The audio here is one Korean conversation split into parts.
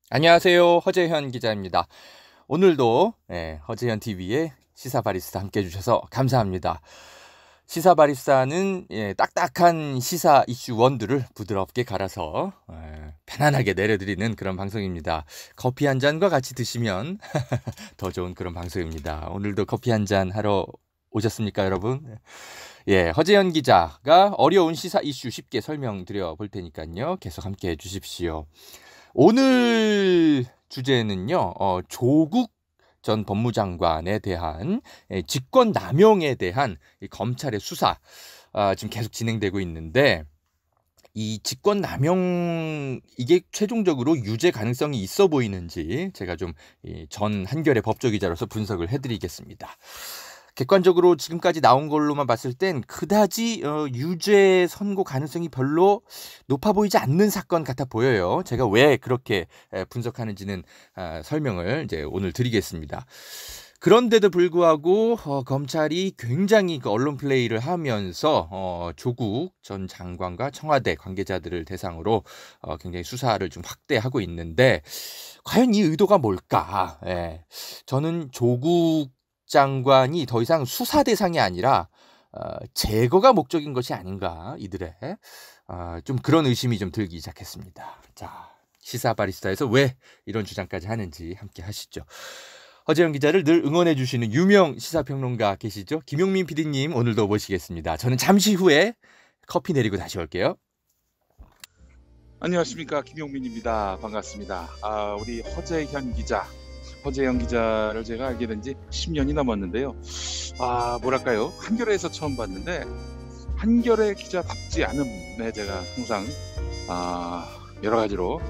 안녕하세요. 허재현 기자입니다. 오늘도 허재현 TV의 시사 바리스타 함께 해주셔서 감사합니다. 시사 바리스타는 딱딱한 시사 이슈 원두를 부드럽게 갈아서 편안하게 내려드리는 그런 방송입니다. 커피 한 잔과 같이 드시면 더 좋은 그런 방송입니다. 오늘도 커피 한 잔 하러 오셨습니까, 여러분? 허재현 기자가 어려운 시사 이슈 쉽게 설명드려 볼 테니까요. 계속 함께 해주십시오. 오늘 주제는요, 조국 전 법무장관에 대한 직권 남용에 대한 검찰의 수사 지금 계속 진행되고 있는데, 이 직권 남용 이게 최종적으로 유죄 가능성이 있어 보이는지 제가 좀 전 한겨레 법조기자로서 분석을 해드리겠습니다. 객관적으로 지금까지 나온 걸로만 봤을 땐 그다지 유죄 선고 가능성이 별로 높아 보이지 않는 사건 같아 보여요. 제가 왜 그렇게 분석하는지는 설명을 이제 오늘 드리겠습니다. 그런데도 불구하고 검찰이 굉장히 그 언론 플레이를 하면서 조국 전 장관과 청와대 관계자들을 대상으로 굉장히 수사를 좀 확대하고 있는데, 과연 이 의도가 뭘까? 저는 조국 장관이 더 이상 수사 대상이 아니라 제거가 목적인 것이 아닌가, 이들의 좀 그런 의심이 좀 들기 시작했습니다. 자, 시사 바리스타에서 왜 이런 주장까지 하는지 함께 하시죠. 허재영 기자를 늘 응원해 주시는 유명 시사평론가 계시죠? 김용민 PD님 오늘도 모시겠습니다. 저는 잠시 후에 커피 내리고 다시 올게요. 안녕하십니까, 김용민입니다. 반갑습니다. 우리 허재현 기자를 제가 알게 된 지 10년이 넘었는데요. 뭐랄까요, 한겨레에서 처음 봤는데 한겨레 기자답지 않음에 제가 항상 여러 가지로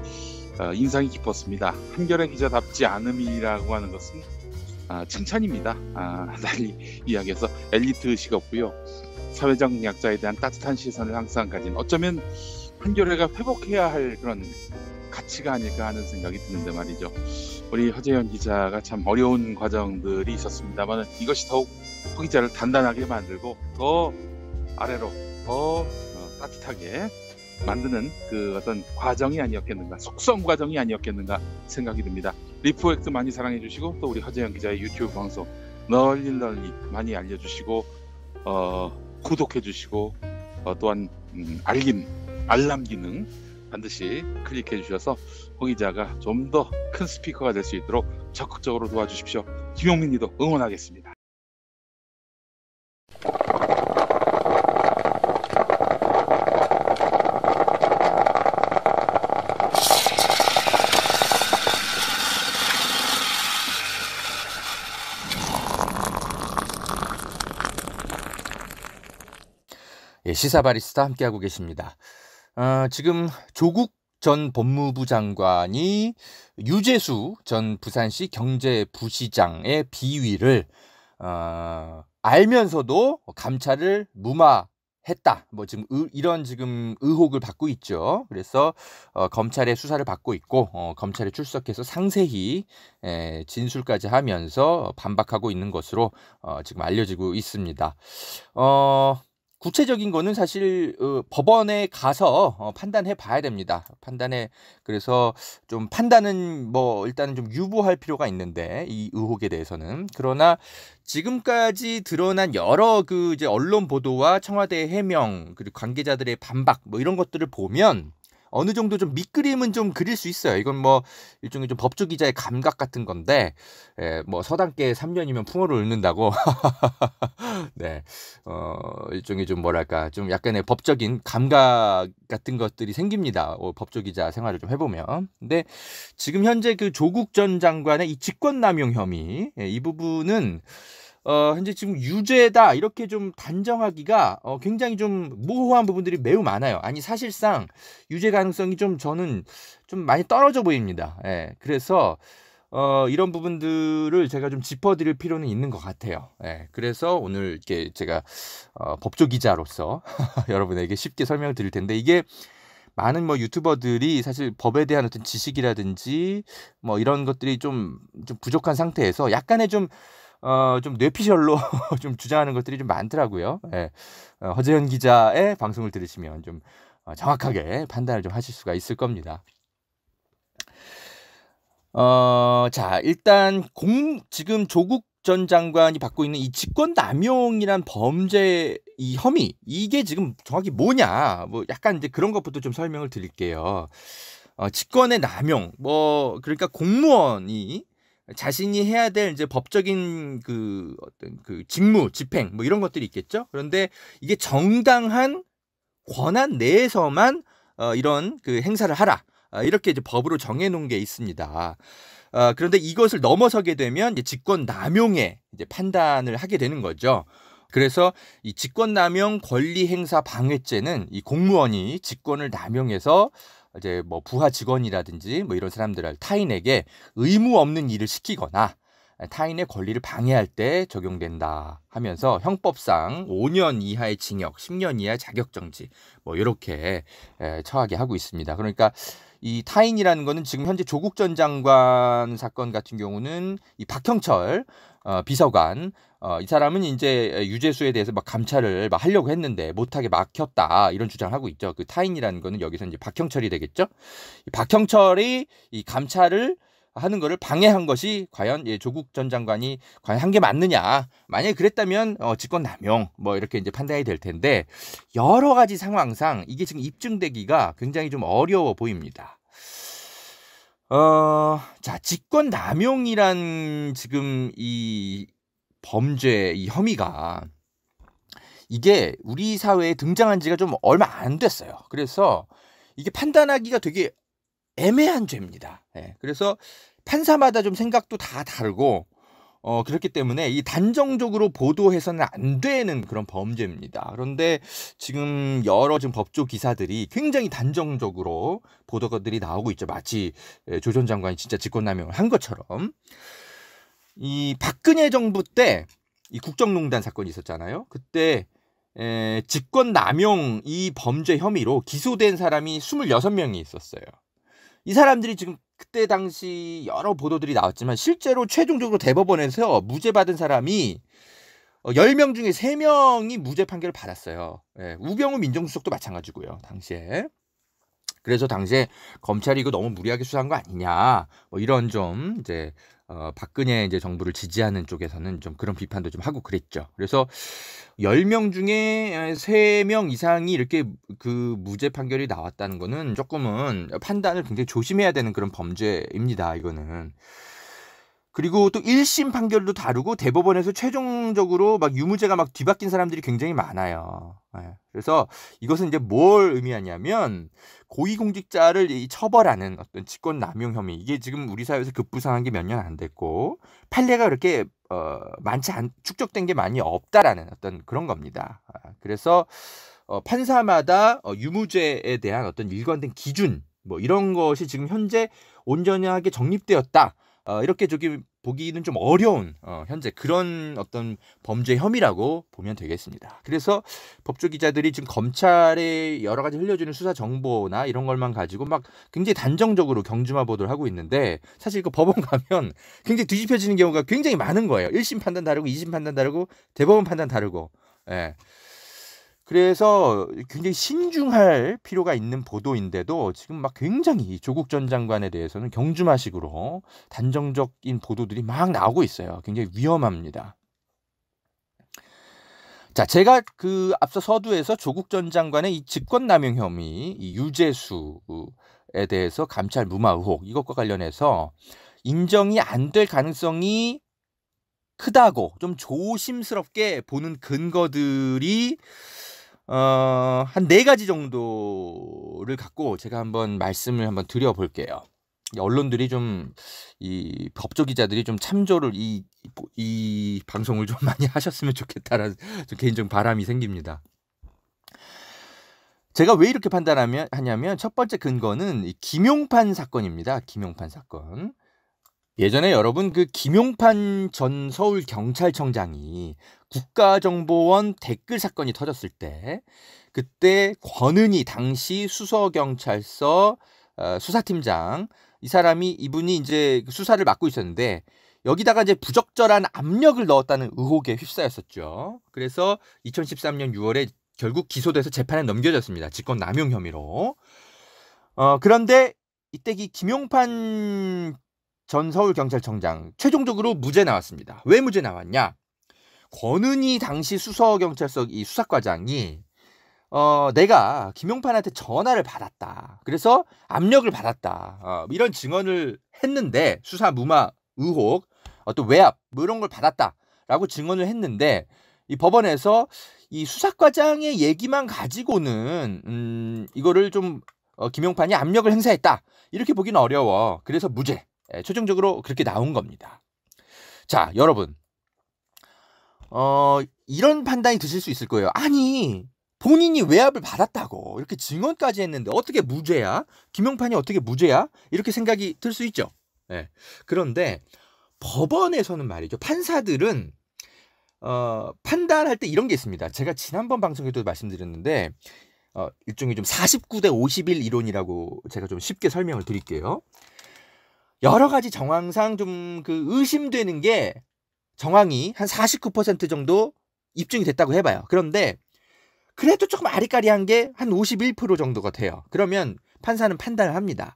인상이 깊었습니다. 한겨레 기자답지 않음이라고 하는 것은 칭찬입니다. 달리 이야기해서 엘리트식 없고요, 사회적 약자에 대한 따뜻한 시선을 항상 가진, 어쩌면 한겨레가 회복해야 할 그런 가치가 아닐까 하는 생각이 드는데 말이죠. 우리 허재현 기자가 참 어려운 과정들이 있었습니다만, 이것이 더욱 허 기자를 단단하게 만들고 더 아래로 더 따뜻하게 만드는 그 어떤 과정이 아니었겠는가, 속성 과정이 아니었겠는가 생각이 듭니다. 리프액트 많이 사랑해 주시고, 또 우리 허재현 기자의 유튜브 방송 널리 많이 알려주시고, 구독해 주시고, 또한 알람 기능 반드시 클릭해 주셔서 허 기자가 좀 더 큰 스피커가 될 수 있도록 적극적으로 도와주십시오. 김용민님도 응원하겠습니다. 시사 바리스타 함께하고 계십니다. 지금 조국 전 법무부 장관이 유재수 전 부산시 경제부시장의 비위를 알면서도 감찰을 무마했다, 지금 이런 지금 의혹을 받고 있죠. 그래서 검찰의 수사를 받고 있고, 검찰에 출석해서 상세히 진술까지 하면서 반박하고 있는 것으로 지금 알려지고 있습니다. 구체적인 거는 사실 법원에 가서 판단해 봐야 됩니다. 그래서 좀 판단은 일단은 좀 유보할 필요가 있는데, 이 의혹에 대해서는. 그러나 지금까지 드러난 여러 이제 언론 보도와 청와대 해명, 그리고 관계자들의 반박 이런 것들을 보면 어느 정도 좀 밑그림은 좀 그릴 수 있어요. 이건 일종의 좀 법조 기자의 감각 같은 건데, 서당계 3년이면 풍어를 읊는다고. 네, 일종의 좀 좀 약간의 법적인 감각 같은 것들이 생깁니다. 법조 기자 생활을 좀 해보면. 근데 지금 현재 그 조국 전 장관의 이 직권남용 혐의, 이 부분은 현재 지금 유죄다 이렇게 좀 단정하기가 굉장히 좀 모호한 부분들이 매우 많아요. 아니, 사실상 유죄 가능성이 저는 좀 많이 떨어져 보입니다. 그래서 이런 부분들을 제가 좀 짚어드릴 필요는 있는 것 같아요. 그래서 오늘 이렇게 제가 법조 기자로서 여러분에게 쉽게 설명을 드릴 텐데, 이게 많은 유튜버들이 사실 법에 대한 어떤 지식이라든지 이런 것들이 좀 부족한 상태에서 약간의 좀 뇌피셜로 좀 주장하는 것들이 좀 많더라고요. 허재현 기자의 방송을 들으시면 좀 정확하게 판단을 좀 하실 수가 있을 겁니다. 자, 일단 지금 조국 전 장관이 받고 있는 이 직권남용이란 범죄 이 혐의 이게 지금 정확히 뭐냐 뭐 약간 이제 그런 것부터 좀 설명을 드릴게요. 직권의 남용 뭐 그러니까 공무원이 자신이 해야 될 이제 법적인 그 어떤 그 직무 집행 뭐 이런 것들이 있겠죠. 그런데 이게 정당한 권한 내에서만 이런 그 행사를 하라. 이렇게 이제 법으로 정해놓은 게 있습니다. 그런데 이것을 넘어서게 되면 이제 직권남용의 이제 판단을 하게 되는 거죠. 그래서 이 직권남용 권리행사 방해죄는 이 공무원이 직권을 남용해서 이제 뭐 부하 직원이라든지 뭐 이런 사람들 타인에게 의무 없는 일을 시키거나 타인의 권리를 방해할 때 적용된다 하면서 형법상 5년 이하의 징역, 10년 이하의 자격정지 뭐 이렇게 처하게 하고 있습니다. 그러니까 이 타인이라는 거는 지금 현재 조국 전 장관 사건 같은 경우는 이 박형철 비서관 이 사람은 이제 유재수에 대해서 막 감찰을 막 하려고 했는데 못하게 막혔다 이런 주장을 하고 있죠. 그 타인이라는 거는 여기서 이제 박형철이 되겠죠. 이 박형철이 이 감찰을 하는 거를 방해한 것이 과연 조국 전 장관이 과연 한 게 맞느냐. 만약에 그랬다면 직권남용 뭐 이렇게 이제 판단이 될 텐데 여러 가지 상황상 이게 지금 입증되기가 굉장히 좀 어려워 보입니다. 자, 직권남용이란 지금 이 범죄, 이 혐의가 이게 우리 사회에 등장한 지가 좀 얼마 안 됐어요. 그래서 이게 판단하기가 되게 애매한 죄입니다. 그래서 판사마다 좀 생각도 다 다르고 그렇기 때문에 이 단정적으로 보도해서는 안 되는 그런 범죄입니다. 그런데 지금 여러 지금 법조 기사들이 굉장히 단정적으로 보도들이 나오고 있죠. 마치 조 전 장관이 진짜 직권남용을 한 것처럼. 이 박근혜 정부 때 이 국정농단 사건이 있었잖아요. 그때 직권남용 이 범죄 혐의로 기소된 사람이 26명이 있었어요. 이 사람들이 지금 그때 당시 여러 보도들이 나왔지만 실제로 최종적으로 대법원에서 무죄 받은 사람이 10명 중에 3명이 무죄 판결을 받았어요. 우병우 민정수석도 마찬가지고요. 당시에. 그래서 당시에 검찰이 이거 너무 무리하게 수사한 거 아니냐. 뭐 이런 좀 이제 박근혜 이제 정부를 지지하는 쪽에서는 좀 그런 비판도 좀 하고 그랬죠. 그래서 10명 중에 3명 이상이 이렇게 그 무죄 판결이 나왔다는 거는 조금은 판단을 굉장히 조심해야 되는 그런 범죄입니다. 이거는. 그리고 또 1심 판결도 다르고 대법원에서 최종적으로 막 유무죄가 막 뒤바뀐 사람들이 굉장히 많아요. 그래서 이것은 이제 뭘 의미하냐면 고위공직자를 처벌하는 어떤 직권남용 혐의 이게 지금 우리 사회에서 급부상한 게 몇 년 안 됐고 판례가 그렇게 축적된 게 많이 없다라는 어떤 그런 겁니다. 그래서 판사마다 유무죄에 대한 어떤 일관된 기준 뭐 이런 것이 지금 현재 온전하게 정립되었다. 이렇게 보기는 좀 어려운 현재 그런 어떤 범죄 혐의라고 보면 되겠습니다. 그래서 법조 기자들이 지금 검찰에 여러 가지 흘려주는 수사 정보나 이런 걸만 가지고 막 굉장히 단정적으로 경주마 보도를 하고 있는데 사실 그 법원 가면 굉장히 뒤집혀지는 경우가 굉장히 많은 거예요. 1심 판단 다르고 2심 판단 다르고 대법원 판단 다르고. 그래서 굉장히 신중할 필요가 있는 보도인데도 지금 막 굉장히 조국 전 장관에 대해서는 경주마식으로 단정적인 보도들이 막 나오고 있어요. 굉장히 위험합니다. 자, 제가 그 앞서 서두에서 조국 전 장관의 이 직권남용 혐의, 이 유재수에 대해서 감찰 무마 의혹 이것과 관련해서 인정이 안 될 가능성이 크다고 좀 조심스럽게 보는 근거들이 한 4가지 정도를 갖고 제가 한번 말씀을 한번 드려볼게요. 언론들이 좀, 이 법조 기자들이 좀 참조를 이 방송을 좀 많이 하셨으면 좋겠다라는 좀 개인적인 바람이 생깁니다. 제가 왜 이렇게 판단하냐면 첫 번째 근거는 이 김용판 사건입니다. 김용판 사건. 예전에 여러분 그 김용판 전 서울경찰청장이 국가정보원 댓글 사건이 터졌을 때 그때 권은희 당시 수서경찰서 수사팀장 이분이 이제 수사를 맡고 있었는데 여기다가 이제 부적절한 압력을 넣었다는 의혹에 휩싸였었죠. 그래서 2013년 6월에 결국 기소돼서 재판에 넘겨졌습니다. 직권남용 혐의로. 그런데 이때 이 김용판 전 서울경찰청장 최종적으로 무죄 나왔습니다. 왜 무죄 나왔냐? 권은희 당시 수서경찰서 이 수사과장이 내가 김용판한테 전화를 받았다. 그래서 압력을 받았다. 이런 증언을 했는데 수사 무마 의혹, 어떤 외압 뭐 이런 걸 받았다라고 증언을 했는데 이 법원에서 이 수사과장의 얘기만 가지고는 이거를 좀 김용판이 압력을 행사했다. 이렇게 보기는 어려워. 그래서 무죄. 최종적으로 그렇게 나온 겁니다. 자, 여러분. 이런 판단이 드실 수 있을 거예요. 아니, 본인이 외압을 받았다고 이렇게 증언까지 했는데 어떻게 무죄야? 김용판이 어떻게 무죄야? 이렇게 생각이 들 수 있죠. 네. 그런데 법원에서는 말이죠. 판사들은 판단할 때 이런 게 있습니다. 제가 지난번 방송에도 말씀드렸는데 일종의 좀 49대 51 이론이라고 제가 좀 쉽게 설명을 드릴게요. 여러 가지 정황상 좀 그 의심되는 게 정황이 한 49% 정도 입증이 됐다고 해봐요. 그런데 그래도 조금 아리까리한 게 한 51% 정도가 돼요. 그러면 판사는 판단을 합니다.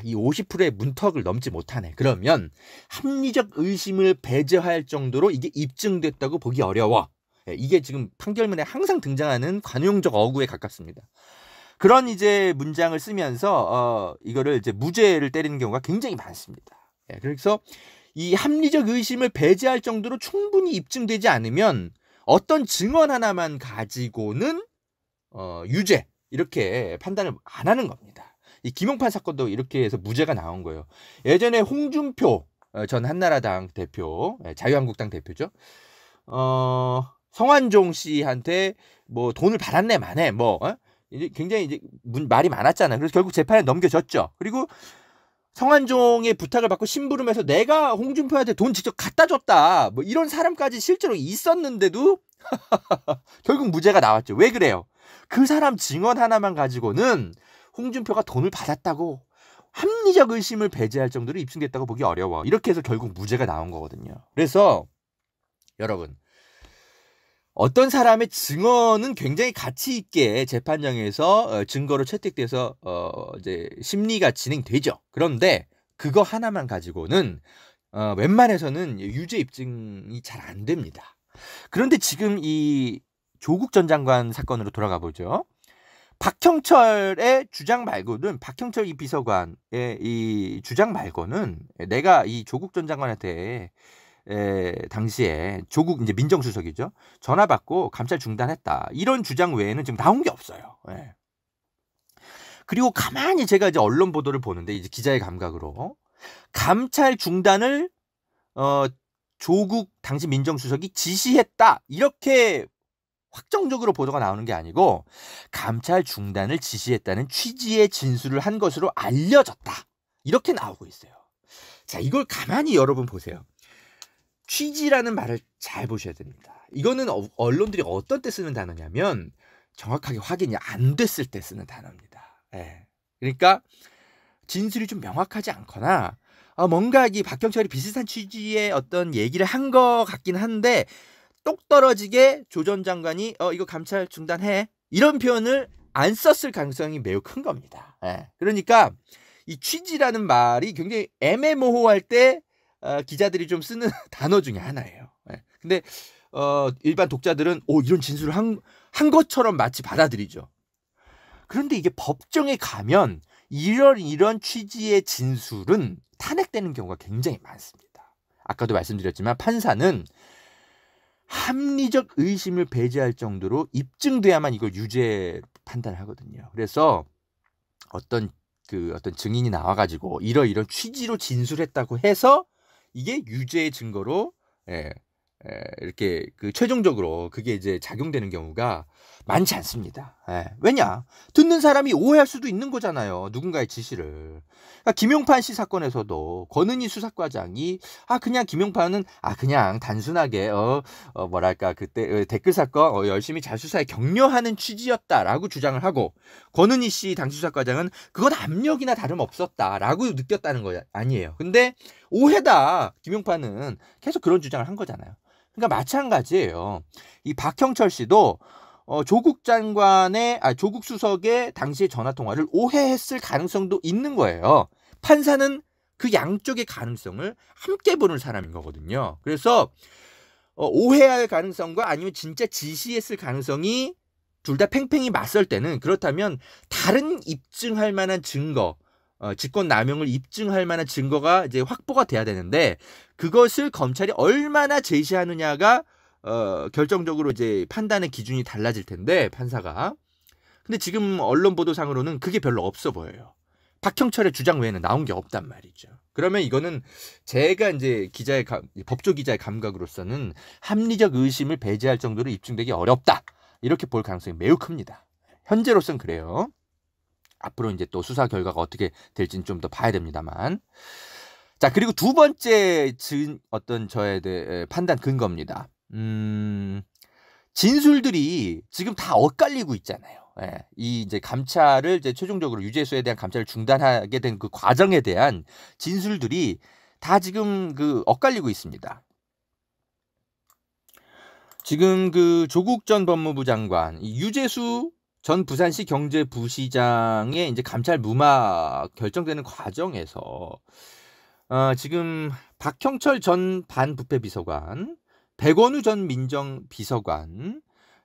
이 50%의 문턱을 넘지 못하네. 그러면 합리적 의심을 배제할 정도로 이게 입증됐다고 보기 어려워. 이게 지금 판결문에 항상 등장하는 관용적 어구에 가깝습니다. 그런 이제 문장을 쓰면서 이거를 이제 무죄를 때리는 경우가 굉장히 많습니다. 그래서 이 합리적 의심을 배제할 정도로 충분히 입증되지 않으면 어떤 증언 하나만 가지고는 유죄 이렇게 판단을 안 하는 겁니다. 이 김용판 사건도 이렇게 해서 무죄가 나온 거예요. 예전에 홍준표 전 한나라당 대표, 자유한국당 대표죠. 성완종 씨한테 뭐 돈을 받았네 마네 이제 굉장히 이제 말이 많았잖아요. 그래서 결국 재판에 넘겨졌죠. 그리고 성완종의 부탁을 받고 심부름해서 내가 홍준표한테 돈 직접 갖다 줬다. 뭐 이런 사람까지 실제로 있었는데도 결국 무죄가 나왔죠. 왜 그래요? 그 사람 증언 하나만 가지고는 홍준표가 돈을 받았다고 합리적 의심을 배제할 정도로 입증됐다고 보기 어려워. 이렇게 해서 결국 무죄가 나온 거거든요. 그래서 여러분, 어떤 사람의 증언은 굉장히 가치 있게 재판정에서 증거로 채택돼서 이제 심리가 진행되죠. 그런데 그거 하나만 가지고는 웬만해서는 유죄 입증이 잘 안 됩니다. 그런데 지금 이 조국 전 장관 사건으로 돌아가 보죠. 박형철의 주장 말고는 박형철 이 비서관의 이 주장 말고는 내가 이 조국 전 장관한테 당시에 조국 이제 민정수석이죠. 전화 받고 감찰 중단했다. 이런 주장 외에는 지금 나온 게 없어요. 그리고 가만히 제가 이제 언론 보도를 보는데 이제 기자의 감각으로 감찰 중단을 조국 당시 민정수석이 지시했다. 이렇게 확정적으로 보도가 나오는 게 아니고 감찰 중단을 지시했다는 취지의 진술을 한 것으로 알려졌다. 이렇게 나오고 있어요. 자, 이걸 가만히 여러분 보세요. 취지라는 말을 잘 보셔야 됩니다. 이거는 언론들이 어떤 때 쓰는 단어냐면 정확하게 확인이 안 됐을 때 쓰는 단어입니다. 그러니까 진술이 좀 명확하지 않거나 뭔가 이 박형철이 비슷한 취지의 어떤 얘기를 한 것 같긴 한데 똑 떨어지게 조 전 장관이 이거 감찰 중단해 이런 표현을 안 썼을 가능성이 매우 큰 겁니다. 그러니까 이 취지라는 말이 굉장히 애매모호할 때 기자들이 좀 쓰는 단어 중에 하나예요. 근데 일반 독자들은 이런 진술을 한 것처럼 마치 받아들이죠. 그런데 이게 법정에 가면 이런 취지의 진술은 탄핵되는 경우가 굉장히 많습니다. 아까도 말씀드렸지만 판사는 합리적 의심을 배제할 정도로 입증돼야만 이걸 유죄 판단을 하거든요. 그래서 어떤 증인이 나와가지고 이런 취지로 진술했다고 해서 이게 유죄의 증거로 이렇게 최종적으로 그게 이제 작용되는 경우가 많지 않습니다. 왜냐? 듣는 사람이 오해할 수도 있는 거잖아요. 누군가의 지시를. 그러니까 김용판 씨 사건에서도 권은희 수사과장이 그냥 김용판은 그냥 단순하게 뭐랄까 그때 댓글 사건 열심히 잘 수사에 격려하는 취지였다라고 주장을 하고 권은희 씨 당시 수사과장은 그건 압력이나 다름없었다라고 느꼈다는 거 아니에요. 근데 오해다. 김용판은 계속 그런 주장을 한 거잖아요. 그러니까 마찬가지예요. 이 박형철 씨도 조국 수석의 당시의 전화 통화를 오해했을 가능성도 있는 거예요. 판사는 그 양쪽의 가능성을 함께 보는 사람인 거거든요. 그래서 오해할 가능성과 아니면 진짜 지시했을 가능성이 둘 다 팽팽히 맞설 때는, 그렇다면 다른 입증할 만한 증거, 직권남용을 입증할 만한 증거가 이제 확보가 돼야 되는데, 그것을 검찰이 얼마나 제시하느냐가 결정적으로 이제 판단의 기준이 달라질 텐데, 판사가. 근데 지금 언론 보도상으로는 그게 별로 없어 보여요. 박형철의 주장 외에는 나온 게 없단 말이죠. 그러면 이거는 제가 이제 법조 기자의 감각으로서는 합리적 의심을 배제할 정도로 입증되기 어렵다, 이렇게 볼 가능성이 매우 큽니다. 현재로서는 그래요. 앞으로 이제 또 수사 결과가 어떻게 될지는 좀 더 봐야 됩니다만. 자, 그리고 두 번째 저에 대해 판단 근거입니다. 진술들이 지금 다 엇갈리고 있잖아요. 예, 이 이제 감찰을 이제 최종적으로 유재수에 대한 감찰을 중단하게 된 그 과정에 대한 진술들이 다 지금 엇갈리고 있습니다. 지금 조국 전 법무부 장관, 유재수 전 부산시 경제부시장의 이제 감찰 무마 결정되는 과정에서 지금 박형철 전 반부패 비서관, 백원우 전 민정비서관,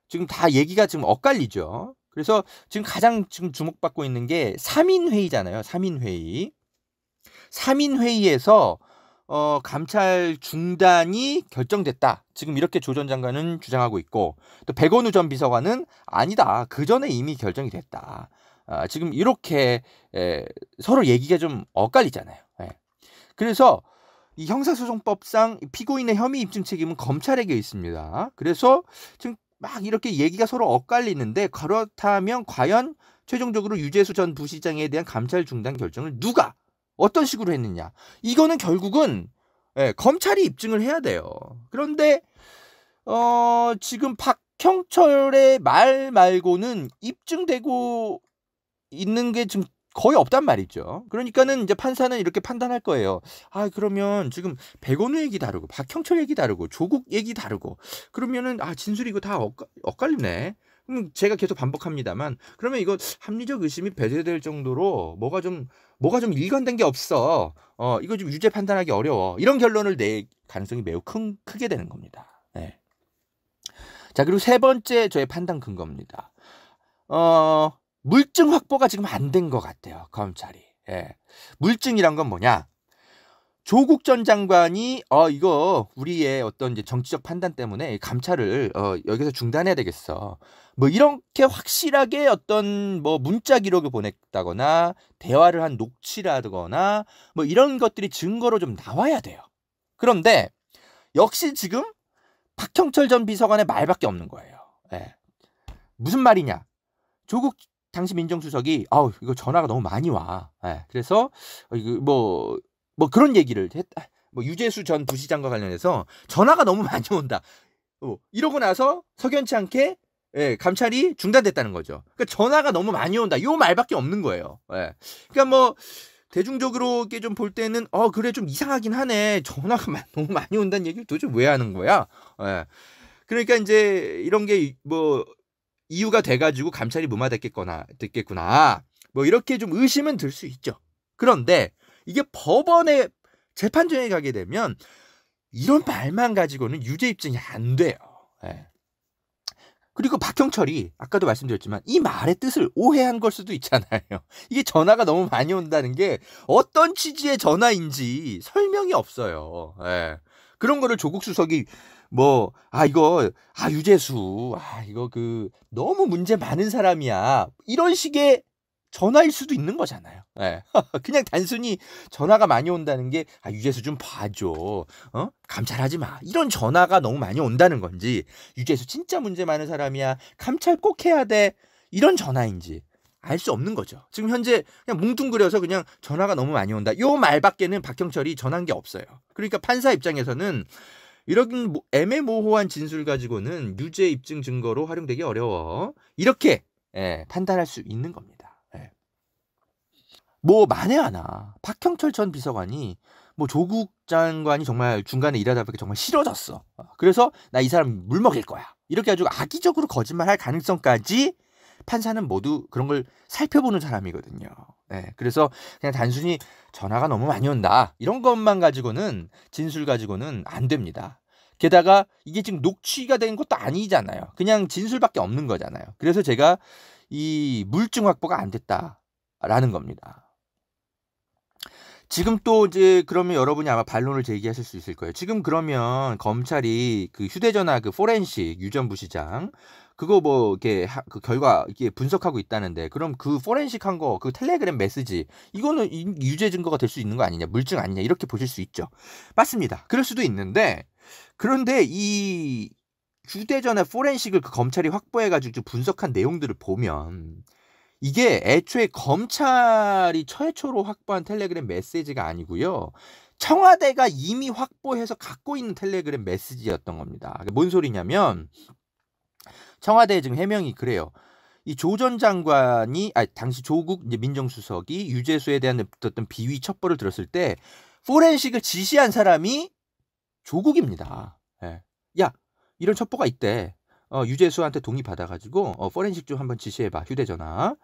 지금 다 얘기가 지금 엇갈리죠. 그래서 지금 가장 지금 주목받고 있는 게 3인 회의잖아요. 3인 회의. 3인 회의에서 감찰 중단이 결정됐다, 지금 이렇게 조 전 장관은 주장하고 있고, 또 백원우 전 비서관은 아니다, 그 전에 이미 결정이 됐다. 지금 이렇게 서로 얘기가 좀 엇갈리잖아요. 그래서 이 형사소송법상 피고인의 혐의 입증 책임은 검찰에게 있습니다. 그래서 지금 막 이렇게 얘기가 서로 엇갈리는데, 그렇다면 과연 최종적으로 유재수 전 부시장에 대한 감찰 중단 결정을 누가 어떤 식으로 했느냐, 이거는 결국은 검찰이 입증을 해야 돼요. 그런데 지금 박형철의 말 말고는 입증되고 있는 게 지금 거의 없단 말이죠. 그러니까는 이제 판사는 이렇게 판단할 거예요. 그러면 지금 백원우 얘기 다르고 박형철 얘기 다르고 조국 얘기 다르고, 그러면은 진술이 이거 다 엇갈리네. 제가 계속 반복합니다만, 그러면 이거 합리적 의심이 배제될 정도로 뭐가 좀 일관된 게 없어. 이거 좀 유죄 판단하기 어려워. 이런 결론을 낼 가능성이 매우 크게 되는 겁니다. 네. 자, 그리고 세 번째 저의 판단 근거입니다. 물증 확보가 지금 안 된 것 같아요, 검찰이. 물증이란 건 뭐냐? 조국 전 장관이 이거 우리의 어떤 이제 정치적 판단 때문에 감찰을 여기서 중단해야 되겠어, 뭐 이렇게 확실하게 어떤 뭐 문자 기록을 보냈다거나 대화를 한 녹취라거나 뭐 이런 것들이 증거로 좀 나와야 돼요. 그런데 역시 지금 박형철 전 비서관의 말밖에 없는 거예요. 무슨 말이냐? 조국 당시 민정수석이 이거 전화가 너무 많이 와. 그래서 이거 뭐 그런 얘기를 했다. 뭐 유재수 전 부시장과 관련해서 전화가 너무 많이 온다. 이러고 나서 석연치 않게 감찰이 중단됐다는 거죠. 그러니까 전화가 너무 많이 온다, 요 말밖에 없는 거예요. 그러니까 뭐 대중적으로 이렇게 좀 볼 때는 그래 좀 이상하긴 하네, 전화가 너무 많이 온다는 얘기를 도대체 왜 하는 거야? 그러니까 이제 이런 게 뭐 이유가 돼가지고 감찰이 무마됐겠구나, 뭐 이렇게 좀 의심은 들 수 있죠. 그런데 이게 법원에 재판정에 가게 되면 이런 말만 가지고는 유죄 입증이 안 돼요. 그리고 박형철이 아까도 말씀드렸지만 이 말의 뜻을 오해한 걸 수도 있잖아요. 이게 전화가 너무 많이 온다는 게 어떤 취지의 전화인지 설명이 없어요. 그런 거를 조국 수석이 유재수 이거 너무 문제 많은 사람이야, 이런 식의 전화일 수도 있는 거잖아요. 그냥 단순히 전화가 많이 온다는 게 유재수 좀 봐줘, 감찰하지 마, 이런 전화가 너무 많이 온다는 건지, 유재수 진짜 문제 많은 사람이야, 감찰 꼭 해야 돼, 이런 전화인지 알 수 없는 거죠. 지금 현재 그냥 뭉뚱그려서 그냥 전화가 너무 많이 온다, 요 말밖에는 박형철이 전한 게 없어요. 그러니까 판사 입장에서는 이런 애매모호한 진술 가지고는 유죄 입증 증거로 활용되기 어려워, 이렇게 판단할 수 있는 겁니다. 뭐 만에 하나 박형철 전 비서관이 조국 장관이 정말 중간에 일하다 보니까 정말 싫어졌어, 그래서 나 이 사람 물 먹일 거야, 이렇게 아주 악의적으로 거짓말할 가능성까지 판사는 모두 그런 걸 살펴보는 사람이거든요. 예, 그래서 그냥 단순히 전화가 너무 많이 온다 이런 것만 가지고는 진술 가지고는 안 됩니다. 게다가 이게 지금 녹취가 된 것도 아니잖아요. 그냥 진술밖에 없는 거잖아요. 그래서 제가 이 물증 확보가 안 됐다라는 겁니다. 지금 또 이제 그러면 여러분이 아마 반론을 제기하실 수 있을 거예요. 지금 그러면 검찰이 그 휴대전화 그 포렌식 유전부 시장 그거 뭐 이렇게 그 결과 이게 분석하고 있다는데 그럼 그 포렌식 한 거 그 텔레그램 메시지 이거는 유죄 증거가 될 수 있는 거 아니냐 물증 아니냐 이렇게 보실 수 있죠. 맞습니다. 그럴 수도 있는데 그런데 이 휴대전화 포렌식을 그 검찰이 확보해가지고 분석한 내용들을 보면 이게 애초에 검찰이 최초로 확보한 텔레그램 메시지가 아니고요. 청와대가 이미 확보해서 갖고 있는 텔레그램 메시지였던 겁니다. 뭔 소리냐면 청와대 지금 해명이 그래요. 이 조 전 장관이 당시 조국 이제 민정수석이 유재수에 대한 어떤 비위 첩보를 들었을 때 포렌식을 지시한 사람이 조국입니다. 예. 야 이런 첩보가 있대. 유재수한테 동의 받아가지고 포렌식 좀 한번 지시해봐 휴대전화.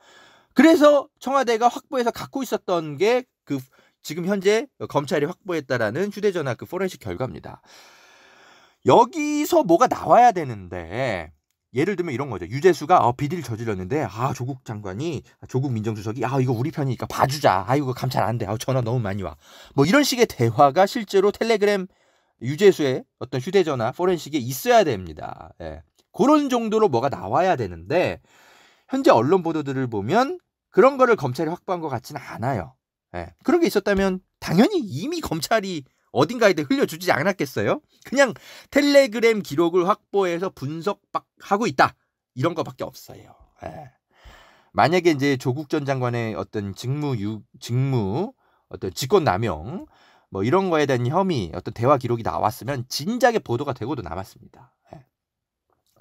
그래서 청와대가 확보해서 갖고 있었던 게 그 지금 현재 검찰이 확보했다라는 휴대전화 그 포렌식 결과입니다. 여기서 뭐가 나와야 되는데 예를 들면 이런 거죠. 유재수가 비리를 저질렀는데 조국 장관이 조국 민정수석이 이거 우리 편이니까 봐주자. 이거 감찰 안 돼. 전화 너무 많이 와. 뭐 이런 식의 대화가 실제로 텔레그램 유재수의 어떤 휴대전화 포렌식에 있어야 됩니다. 예. 그런 정도로 뭐가 나와야 되는데 현재 언론 보도들을 보면 그런 거를 검찰이 확보한 것 같지는 않아요. 예. 그런 게 있었다면 당연히 이미 검찰이 어딘가에 흘려주지 않았겠어요? 그냥 텔레그램 기록을 확보해서 분석하고 있다. 이런 거밖에 없어요. 예. 만약에 이제 조국 전 장관의 어떤 직무 어떤 직권남용 뭐 이런 거에 대한 혐의 어떤 대화 기록이 나왔으면 진작에 보도가 되고도 남았습니다. 예.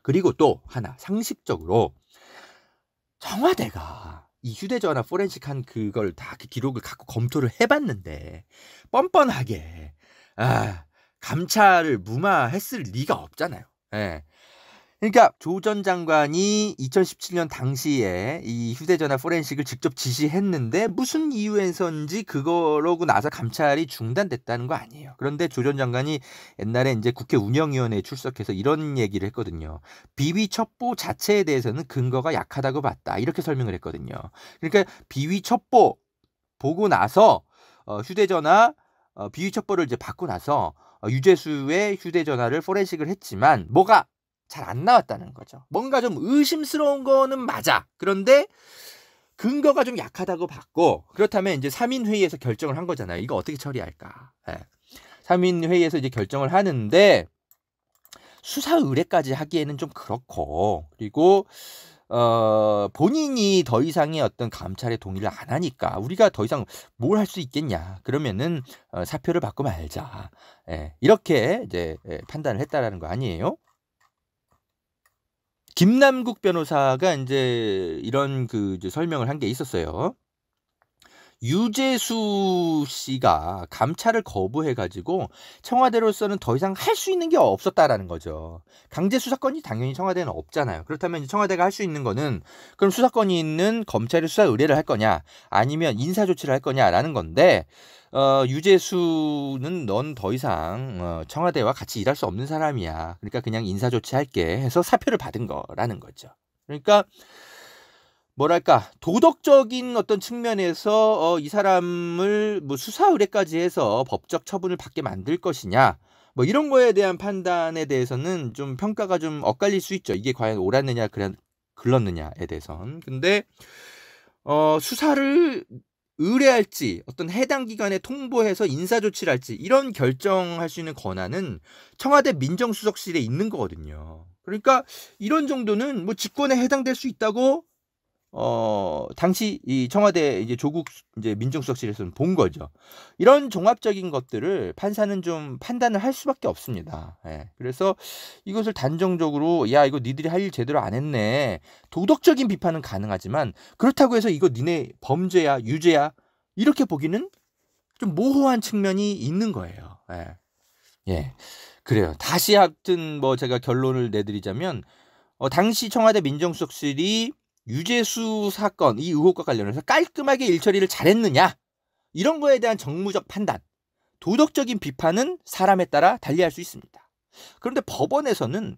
그리고 또 하나 상식적으로 청와대가 이 휴대전화 포렌식한 그걸 다 그 기록을 갖고 검토를 해봤는데 뻔뻔하게 감찰을 무마했을 리가 없잖아요. 예. 그러니까 조 전 장관이 2017년 당시에 이 휴대전화 포렌식을 직접 지시했는데 무슨 이유에서인지 그러고 나서 감찰이 중단됐다는 거 아니에요. 그런데 조 전 장관이 옛날에 이제 국회 운영위원회에 출석해서 이런 얘기를 했거든요. 비위 첩보 자체에 대해서는 근거가 약하다고 봤다. 이렇게 설명을 했거든요. 그러니까 비위 첩보 보고 나서 휴대전화 비위 첩보를 이제 받고 나서 유재수의 휴대전화를 포렌식을 했지만 뭐가 잘 안 나왔다는 거죠. 뭔가 좀 의심스러운 거는 맞아. 그런데 근거가 좀 약하다고 봤고 그렇다면 이제 3인 회의에서 결정을 한 거잖아요. 이거 어떻게 처리할까? 예. 3인 회의에서 이제 결정을 하는데 수사 의뢰까지 하기에는 좀 그렇고 그리고 본인이 더 이상의 어떤 감찰의 동의를 안 하니까 우리가 더 이상 뭘 할 수 있겠냐. 그러면은 사표를 받고 말자. 예. 이렇게 이제 판단을 했다라는 거 아니에요? 김남국 변호사가 이제 이런 그 이제 설명을 한 게 있었어요. 유재수 씨가 감찰을 거부해가지고 청와대로서는 더 이상 할 수 있는 게 없었다라는 거죠. 강제 수사권이 당연히 청와대는 없잖아요. 그렇다면 이제 청와대가 할 수 있는 거는 그럼 수사권이 있는 검찰이 수사 의뢰를 할 거냐 아니면 인사 조치를 할 거냐라는 건데 유재수는 넌 더 이상 청와대와 같이 일할 수 없는 사람이야. 그러니까 그냥 인사 조치할게 해서 사표를 받은 거라는 거죠. 그러니까 뭐랄까 도덕적인 어떤 측면에서 이 사람을 뭐 수사 의뢰까지 해서 법적 처분을 받게 만들 것이냐 뭐 이런 거에 대한 판단에 대해서는 좀 평가가 좀 엇갈릴 수 있죠. 이게 과연 옳았느냐 글렀느냐에 대해선. 근데 수사를 의뢰할지 어떤 해당 기관에 통보해서 인사 조치를 할지 이런 결정할 수 있는 권한은 청와대 민정수석실에 있는 거거든요. 그러니까 이런 정도는 뭐 직권에 해당될 수 있다고 당시 이 청와대 이제 조국 이제 민정수석실에서는 본 거죠. 이런 종합적인 것들을 판사는 좀 판단을 할 수밖에 없습니다. 예. 그래서 이것을 단정적으로 야 이거 니들이 할 일 제대로 안 했네. 도덕적인 비판은 가능하지만 그렇다고 해서 이거 니네 범죄야 유죄야 이렇게 보기는 좀 모호한 측면이 있는 거예요. 예. 예. 그래요. 다시 하여튼 뭐 제가 결론을 내드리자면 당시 청와대 민정수석실이 유재수 사건 이 의혹과 관련해서 깔끔하게 일처리를 잘했느냐, 이런 거에 대한 정무적 판단, 도덕적인 비판은 사람에 따라 달리할 수 있습니다. 그런데 법원에서는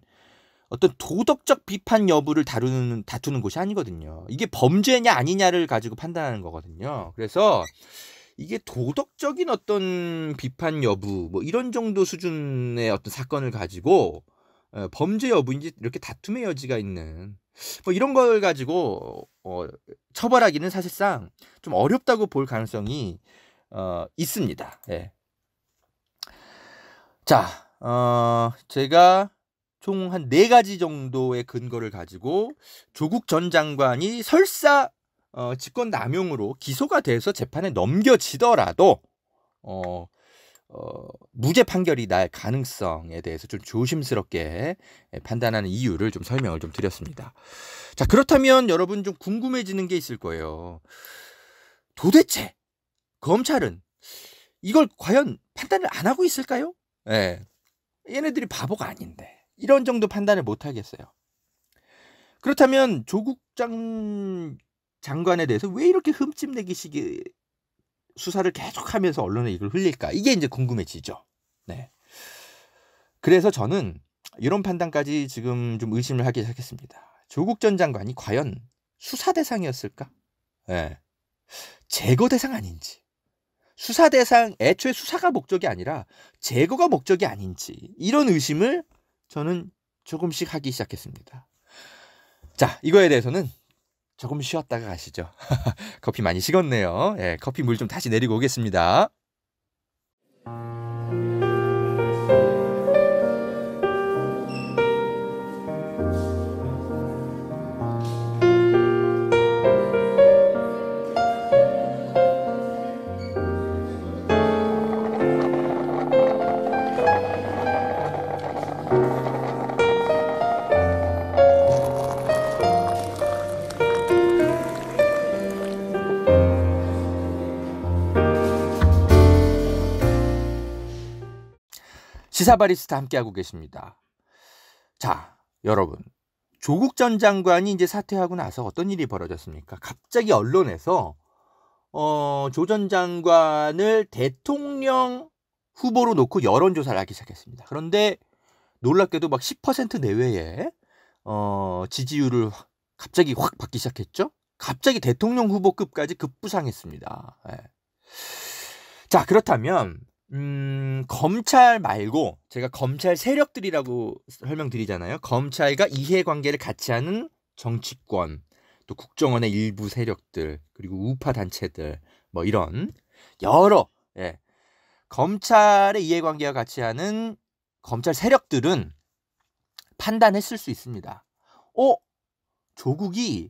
어떤 도덕적 비판 여부를 다투는 곳이 아니거든요. 이게 범죄냐 아니냐를 가지고 판단하는 거거든요. 그래서 이게 도덕적인 어떤 비판 여부 뭐 이런 정도 수준의 어떤 사건을 가지고 범죄 여부인지 이렇게 다툼의 여지가 있는 뭐 이런 걸 가지고 처벌하기는 사실상 좀 어렵다고 볼 가능성이 있습니다. 예. 자, 제가 총 한 4가지 정도의 근거를 가지고 조국 전 장관이 설사 직권남용으로 기소가 돼서 재판에 넘겨지더라도 무죄 판결이 날 가능성에 대해서 좀 조심스럽게 판단하는 이유를 좀 설명을 좀 드렸습니다. 자, 그렇다면 여러분 좀 궁금해지는 게 있을 거예요. 도대체 검찰은 이걸 과연 판단을 안 하고 있을까요? 예. 얘네들이 바보가 아닌데 이런 정도 판단을 못 하겠어요. 그렇다면 조국 장관에 대해서 왜 이렇게 흠집내기식의 수사를 계속하면서 언론에 이걸 흘릴까? 이게 이제 궁금해지죠. 네. 그래서 저는 이런 판단까지 지금 좀 의심을 하기 시작했습니다. 조국 전 장관이 과연 수사 대상이었을까? 네. 제거 대상 아닌지. 수사 대상, 애초에 수사가 목적이 아니라 제거가 목적이 아닌지, 이런 의심을 저는 조금씩 하기 시작했습니다. 자, 이거에 대해서는 조금 쉬었다가 가시죠. 커피 많이 식었네요. 예, 커피 물 좀 다시 내리고 오겠습니다. 시사바리스타 함께하고 계십니다. 자, 여러분, 조국 전 장관이 이제 사퇴하고 나서 어떤 일이 벌어졌습니까? 갑자기 언론에서 조 전 장관을 대통령 후보로 놓고 여론조사를 하기 시작했습니다. 그런데 놀랍게도 막 10% 내외의 지지율을 갑자기 확 받기 시작했죠. 갑자기 대통령 후보급까지 급부상했습니다. 네. 자, 그렇다면 검찰 말고 제가 검찰 세력들이라고 설명드리잖아요. 검찰과 이해관계를 같이 하는 정치권, 또 국정원의 일부 세력들, 그리고 우파 단체들, 뭐 이런 여러 검찰의 이해관계와 같이 하는 검찰 세력들은 판단했을 수 있습니다. 조국이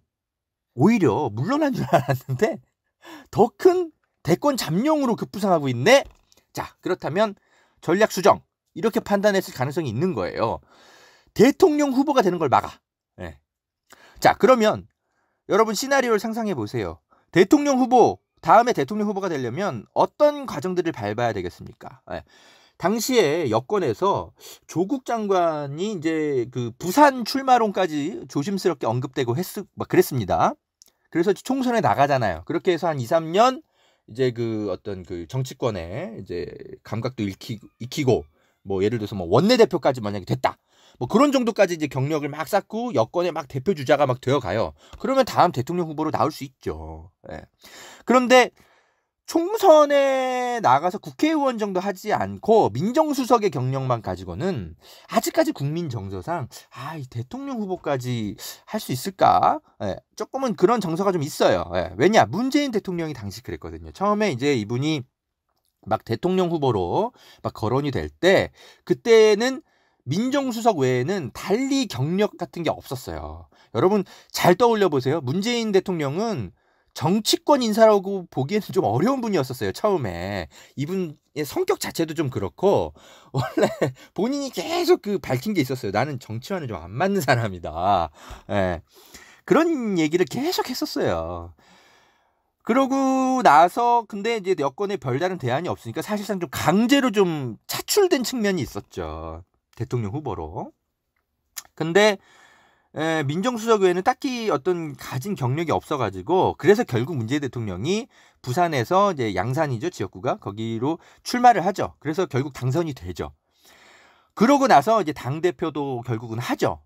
오히려 물러난 줄 알았는데 더 큰 대권 잠룡으로 급부상하고 있네. 자, 그렇다면 전략 수정, 이렇게 판단했을 가능성이 있는 거예요. 대통령 후보가 되는 걸 막아. 네. 자, 그러면 여러분 시나리오를 상상해 보세요. 대통령 후보, 다음에 대통령 후보가 되려면 어떤 과정들을 밟아야 되겠습니까? 네. 당시에 여권에서 조국 장관이 이제 그 부산 출마론까지 조심스럽게 언급되고 막 그랬습니다. 그래서 총선에 나가잖아요. 그렇게 해서 한 2, 3년 이제 그 어떤 그 정치권의 이제 감각도 익히고 뭐 예를 들어서 뭐 원내대표까지 만약에 됐다. 뭐 그런 정도까지 이제 경력을 막 쌓고 여권의 막 대표 주자가 막 되어 가요. 그러면 다음 대통령 후보로 나올 수 있죠. 예. 그런데 총선에 나가서 국회의원 정도 하지 않고 민정수석의 경력만 가지고는 아직까지 국민 정서상 이 대통령 후보까지 할 수 있을까? 예, 조금은 그런 정서가 좀 있어요. 예, 왜냐? 문재인 대통령이 당시 그랬거든요. 처음에 이제 이분이 막 대통령 후보로 막 거론이 될 때 그때는 민정수석 외에는 달리 경력 같은 게 없었어요. 여러분 잘 떠올려 보세요. 문재인 대통령은 정치권 인사라고 보기에는 좀 어려운 분이었었어요. 처음에 이분의 성격 자체도 좀 그렇고 원래 본인이 계속 그 밝힌 게 있었어요. 나는 정치와는 좀 안 맞는 사람이다. 예. 그런 얘기를 계속 했었어요. 그러고 나서 근데 이제 여권에 별다른 대안이 없으니까 사실상 좀 강제로 좀 차출된 측면이 있었죠. 대통령 후보로. 근데 민정수석 외에는 딱히 어떤 가진 경력이 없어가지고 그래서 결국 문재인 대통령이 부산에서 이제 양산이죠, 지역구가 거기로 출마를 하죠. 그래서 결국 당선이 되죠. 그러고 나서 이제 당 대표도 결국은 하죠.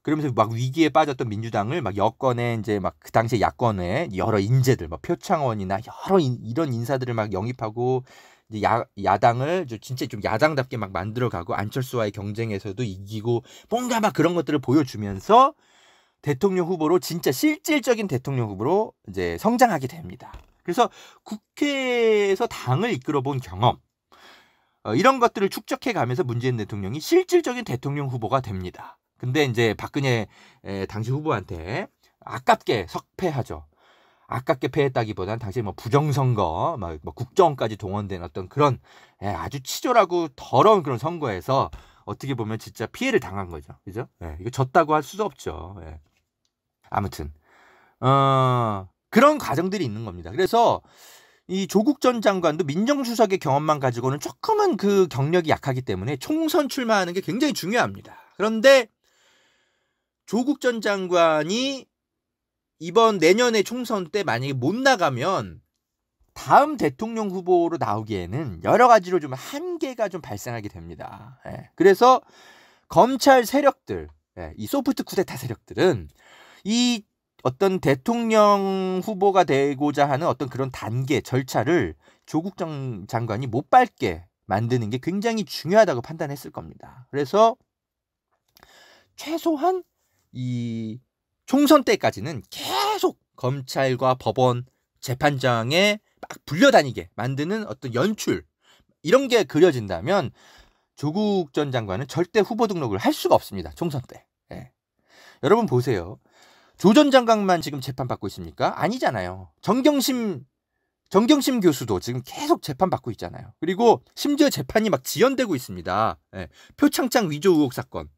그러면서 막 위기에 빠졌던 민주당을 막 여권에 이제 막 그 당시에 야권에 여러 인재들, 막 표창원이나 여러 이런 인사들을 막 영입하고 이제 야당을 진짜 좀 야당답게 막 만들어가고 안철수와의 경쟁에서도 이기고 뭔가 막 그런 것들을 보여주면서 대통령 후보로 진짜 실질적인 대통령 후보로 이제 성장하게 됩니다. 그래서 국회에서 당을 이끌어본 경험 이런 것들을 축적해 가면서 문재인 대통령이 실질적인 대통령 후보가 됩니다. 근데 이제 박근혜 당시 후보한테 아깝게 석패하죠. 아깝게 패했다기보다는 당시에 뭐 부정선거, 막 뭐 국정원까지 동원된 어떤 그런 아주 치졸하고 더러운 그런 선거에서 어떻게 보면 진짜 피해를 당한 거죠. 그죠? 이거 졌다고 할 수도 없죠. 아무튼 그런 과정들이 있는 겁니다. 그래서 이 조국 전 장관도 민정수석의 경험만 가지고는 조금은 그 경력이 약하기 때문에 총선 출마하는 게 굉장히 중요합니다. 그런데 조국 전 장관이 이번 내년에 총선 때 만약에 못 나가면 다음 대통령 후보로 나오기에는 여러 가지로 좀 한계가 좀 발생하게 됩니다. 그래서 검찰 세력들, 이 소프트 쿠데타 세력들은 이 어떤 대통령 후보가 되고자 하는 어떤 그런 단계, 절차를 조국 전 장관이 못 밟게 만드는 게 굉장히 중요하다고 판단했을 겁니다. 그래서 최소한 이 총선 때까지는 계속 검찰과 법원, 재판장에 막 불려다니게 만드는 어떤 연출 이런 게 그려진다면 조국 전 장관은 절대 후보 등록을 할 수가 없습니다. 총선 때. 여러분 보세요. 조 전 장관만 지금 재판받고 있습니까? 아니잖아요. 정경심 교수도 지금 계속 재판받고 있잖아요. 그리고 심지어 재판이 막 지연되고 있습니다. 표창장 위조 의혹 사건.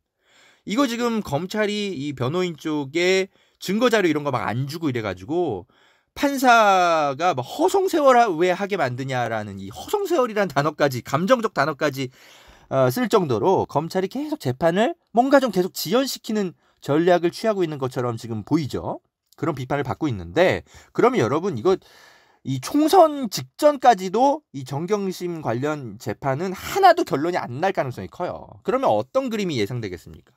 이거 지금 검찰이 이 변호인 쪽에 증거자료 이런 거 막 안 주고 이래가지고 판사가 막 허송세월 왜 하게 만드냐라는 이 허송세월이라는 단어까지 감정적 단어까지 쓸 정도로 검찰이 계속 재판을 뭔가 좀 계속 지연시키는 전략을 취하고 있는 것처럼 지금 보이죠. 그런 비판을 받고 있는데 그러면 여러분 이거 이 총선 직전까지도 이 정경심 관련 재판은 하나도 결론이 안 날 가능성이 커요. 그러면 어떤 그림이 예상되겠습니까?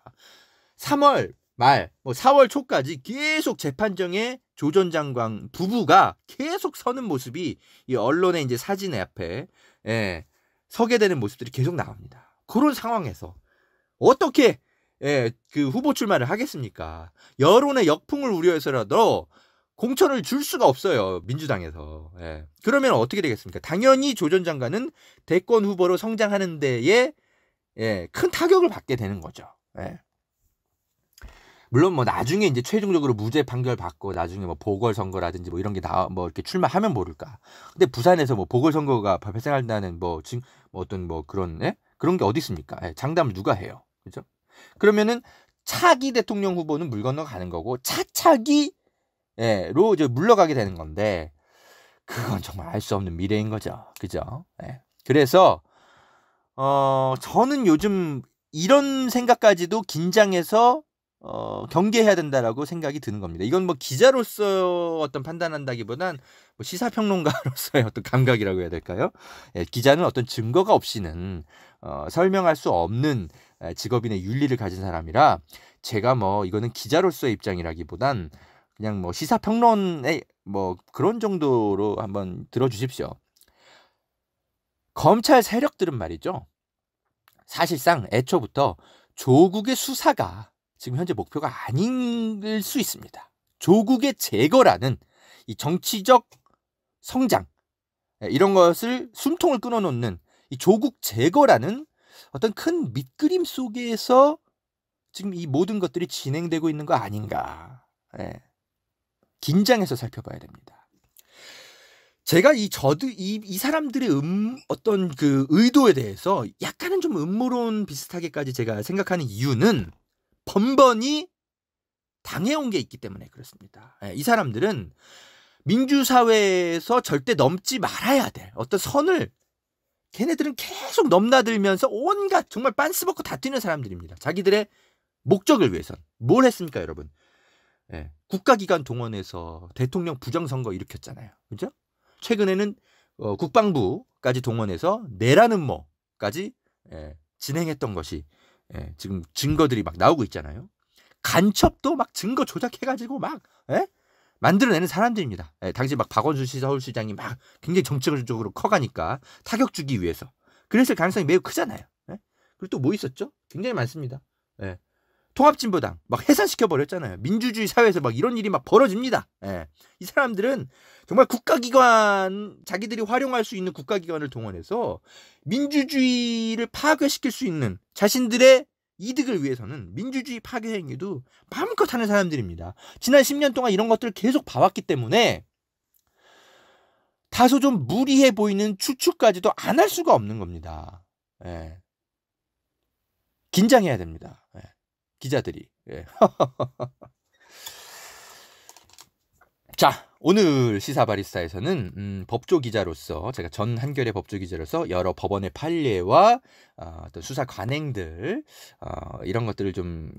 3월 말, 뭐 4월 초까지 계속 재판정에 조 전 장관 부부가 계속 서는 모습이 이 언론의 이제 사진 앞에 서게 되는 모습들이 계속 나옵니다. 그런 상황에서 어떻게 그 후보 출마를 하겠습니까? 여론의 역풍을 우려해서라도 공천을 줄 수가 없어요. 민주당에서. 그러면 어떻게 되겠습니까? 당연히 조 전 장관은 대권 후보로 성장하는 데에 큰 타격을 받게 되는 거죠. 물론 뭐 나중에 이제 최종적으로 무죄 판결 받고 나중에 뭐 보궐선거라든지 뭐 이런 게 뭐 이렇게 출마하면 모를까. 근데 부산에서 뭐 보궐선거가 발생한다는 뭐 어떤 뭐 그런 그런 게 어디 있습니까? 장담을 누가 해요? 그죠? 그러면은 차기 대통령 후보는 물 건너가는 거고 차차기로 이제 물러가게 되는 건데 그건 정말 알 수 없는 미래인 거죠. 그죠? 그래서 저는 요즘 이런 생각까지도 긴장해서 경계해야 된다라고 생각이 드는 겁니다. 이건 뭐 기자로서 어떤 판단한다기보단 뭐 시사평론가로서의 어떤 감각이라고 해야 될까요? 기자는 어떤 증거가 없이는 설명할 수 없는 직업인의 윤리를 가진 사람이라 제가 뭐 이거는 기자로서의 입장이라기보단 그냥 뭐 시사평론의 뭐 그런 정도로 한번 들어주십시오. 검찰 세력들은 말이죠. 사실상 애초부터 조국의 수사가 지금 현재 목표가 아닐 수 있습니다. 조국의 제거라는 이 정치적 성장 이런 것을 숨통을 끊어놓는 이 조국 제거라는 어떤 큰 밑그림 속에서 지금 이 모든 것들이 진행되고 있는 거 아닌가. 긴장해서 살펴봐야 됩니다. 제가 이 사람들의 어떤 그 의도에 대해서 약간은 좀 음모론 비슷하게까지 제가 생각하는 이유는 번번이 당해온 게 있기 때문에 그렇습니다. 이 사람들은 민주사회에서 절대 넘지 말아야 될 어떤 선을 걔네들은 계속 넘나들면서 온갖 정말 빤스 벗고 다 뛰는 사람들입니다. 자기들의 목적을 위해선 뭘 했습니까, 여러분? 예, 국가기관 동원해서 대통령 부정선거 일으켰잖아요. 그죠? 최근에는 국방부까지 동원해서 내라는 뭐까지 진행했던 것이 지금 증거들이 막 나오고 있잖아요. 간첩도 막 증거 조작해가지고 막 만들어내는 사람들입니다. 당시 막 박원순 서울시장이 막 굉장히 정책적으로 커가니까 타격 주기 위해서. 그랬을 가능성이 매우 크잖아요. 그리고 또 뭐 있었죠? 굉장히 많습니다. 통합진보당 막 해산시켜 버렸잖아요. 민주주의 사회에서 막 이런 일이 막 벌어집니다. 이 사람들은 정말 국가기관, 자기들이 활용할 수 있는 국가기관을 동원해서 민주주의를 파괴시킬 수 있는 자신들의 이득을 위해서는 민주주의 파괴 행위도 마음껏 하는 사람들입니다. 지난 10년 동안 이런 것들을 계속 봐왔기 때문에 다소 좀 무리해 보이는 추측까지도 안 할 수가 없는 겁니다. 긴장해야 됩니다. 기자들이. 자, 오늘 시사바리스타에서는 법조 기자로서, 제가 전 한겨레 법조 기자로서 여러 법원의 판례와 어떤 수사 관행들 이런 것들을 좀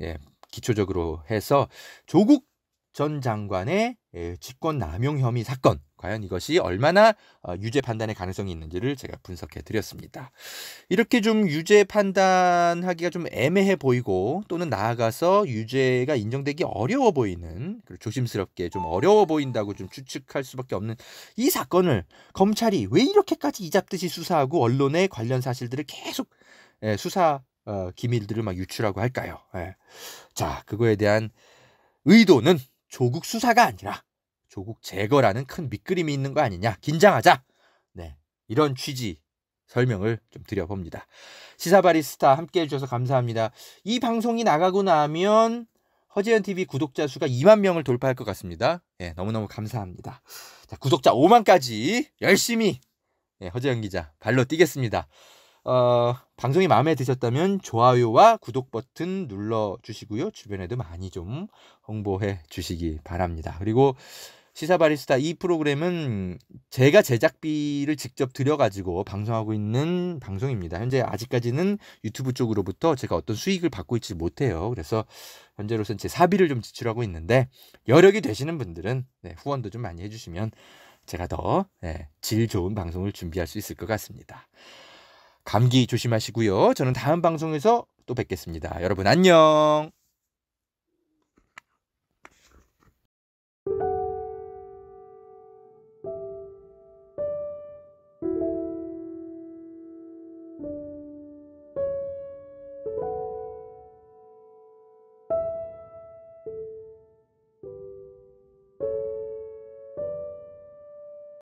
기초적으로 해서 조국 전 장관의 직권 남용 혐의 사건, 과연 이것이 얼마나 유죄 판단의 가능성이 있는지를 제가 분석해 드렸습니다. 이렇게 좀 유죄 판단하기가 좀 애매해 보이고, 또는 나아가서 유죄가 인정되기 어려워 보이는, 그리고 조심스럽게 좀 어려워 보인다고 좀 추측할 수밖에 없는 이 사건을 검찰이 왜 이렇게까지 이잡듯이 수사하고 언론에 관련 사실들을 계속 수사 기밀들을 막 유출하고 할까요? 자, 그거에 대한 의도는 조국 수사가 아니라 조국 제거라는 큰 밑그림이 있는 거 아니냐, 긴장하자, 이런 취지 설명을 좀 드려봅니다. 시사바리스타 함께 해주셔서 감사합니다. 이 방송이 나가고 나면 허재현TV 구독자 수가 2만 명을 돌파할 것 같습니다. 너무너무 감사합니다. 자, 구독자 5만까지 열심히 허재현 기자 발로 뛰겠습니다. 방송이 마음에 드셨다면 좋아요와 구독 버튼 눌러주시고요. 주변에도 많이 좀 홍보해 주시기 바랍니다. 그리고 시사바리스타 이 프로그램은 제가 제작비를 직접 들여가지고 방송하고 있는 방송입니다. 현재 아직까지는 유튜브 쪽으로부터 제가 어떤 수익을 받고 있지 못해요. 그래서 현재로서는 제 사비를 좀 지출하고 있는데, 여력이 되시는 분들은 후원도 좀 많이 해주시면 제가 더 질 좋은 방송을 준비할 수 있을 것 같습니다. 감기 조심하시고요. 저는 다음 방송에서 또 뵙겠습니다. 여러분 안녕.